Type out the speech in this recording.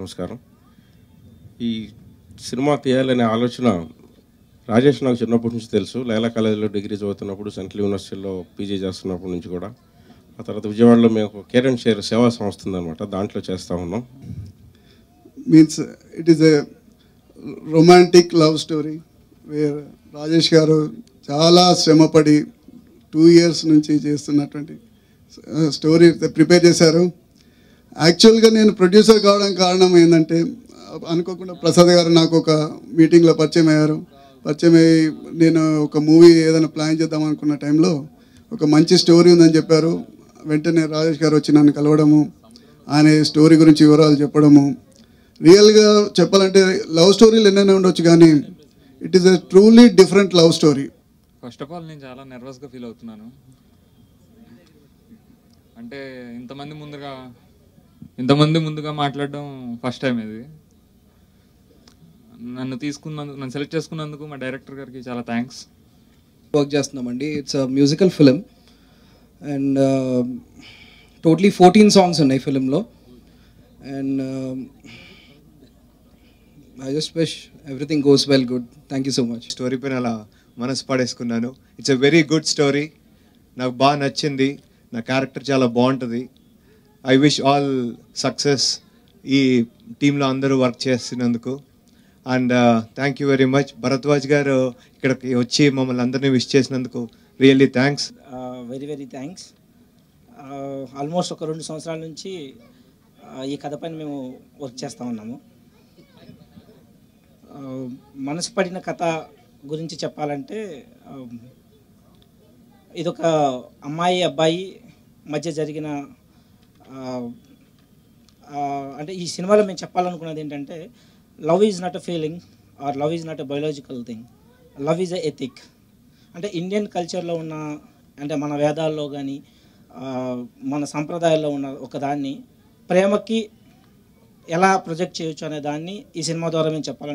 నమస్కారం. ఈ సినిమా తీయాలనే ఆలోచన రాజేష్ నాకు చిన్నప్పటి నుంచి తెలుసు. లైలా కాలేజీలో డిగ్రీ చదువుతున్నప్పుడు, సెంట్రల్ యూనివర్సిటీలో పీజీ చేస్తున్నప్పటి నుంచి కూడా. ఆ తర్వాత విజయవాడలో మేము కేర్ అండ్ షేర్ సేవా సంస్థ ఉందన్నమాట, దాంట్లో చేస్తూ ఉన్నాం. Means it is a romantic love story wear Rajesh గారు చాలా శ్రమపడి 2 years నుంచి చేస్తున్నటువంటి స్టోరీ ప్రిపేర్ చేశారు. యాక్చువల్గా నేను ప్రొడ్యూసర్ కావడానికి కారణం ఏంటంటే, అనుకోకుండా ప్రసాద్ గారు నాకు ఒక మీటింగ్లో పరిచయం అయ్యారు. పరిచయం అయ్యి నేను ఒక మూవీ ఏదైనా ప్లాన్ చేద్దాం అనుకున్న టైంలో ఒక మంచి స్టోరీ ఉందని చెప్పారు. వెంటనే రాజేష్ గారు వచ్చి నన్ను కలవడము, ఆయన స్టోరీ గురించి వివరాలు చెప్పడము. రియల్గా చెప్పాలంటే లవ్ స్టోరీలు ఎన్నైనా ఉండొచ్చు, కానీ it is a truly different love story. First of all నేను చాలా నర్వస్గా ఫీల్ అవుతున్నాను. అంటే ఇంతమంది ముందుగా మాట్లాడడం ఫస్ట్ టైం ఇది. నన్ను సెలెక్ట్ చేసుకున్నందుకు మా డైరెక్టర్ గారికి చాలా థ్యాంక్స్. వర్క్ చేస్తున్నామండి. It's a musical film and totally 14 songs ఉన్నాయి ఫిలింలో. And I just wish everything goes well good. Thank you so much. Story పైన అలా మనసు పడేసుకున్నాను. It's a very good story. నాకు బాగా నచ్చింది. నా క్యారెక్టర్ చాలా బాగుంటుంది. ఐ విష్ ఆల్ సక్సెస్ ఈ టీంలో అందరూ వర్క్ చేస్తున్నందుకు. And thank you very much. Bharadwaj గారు ఇక్కడికి వచ్చి మమ్మల్ని అందరినీ విష్ చేసినందుకు really thanks. Very thanks. Almost ఒక 2 సంవత్సరాల నుంచి ఈ కథ పైన మేము వర్క్ చేస్తూ ఉన్నాము. మనసు పడిన కథ గురించి చెప్పాలంటే, ఇదొక అమ్మాయి అబ్బాయి మధ్య జరిగిన అంటే ఈ సినిమాలో మేము చెప్పాలనుకున్నది ఏంటంటే, love is not a feeling or love is not a biological thing, love is a ethic. అంటే ఇండియన్ కల్చర్లో ఉన్న, అంటే మన వేదాల్లో కానీ మన సంప్రదాయాల్లో ఉన్న ఒక దాన్ని ప్రేమకి ఎలా ప్రొజెక్ట్ చేయొచ్చు అనే దాన్ని ఈ సినిమా ద్వారా మేము చెప్పాలని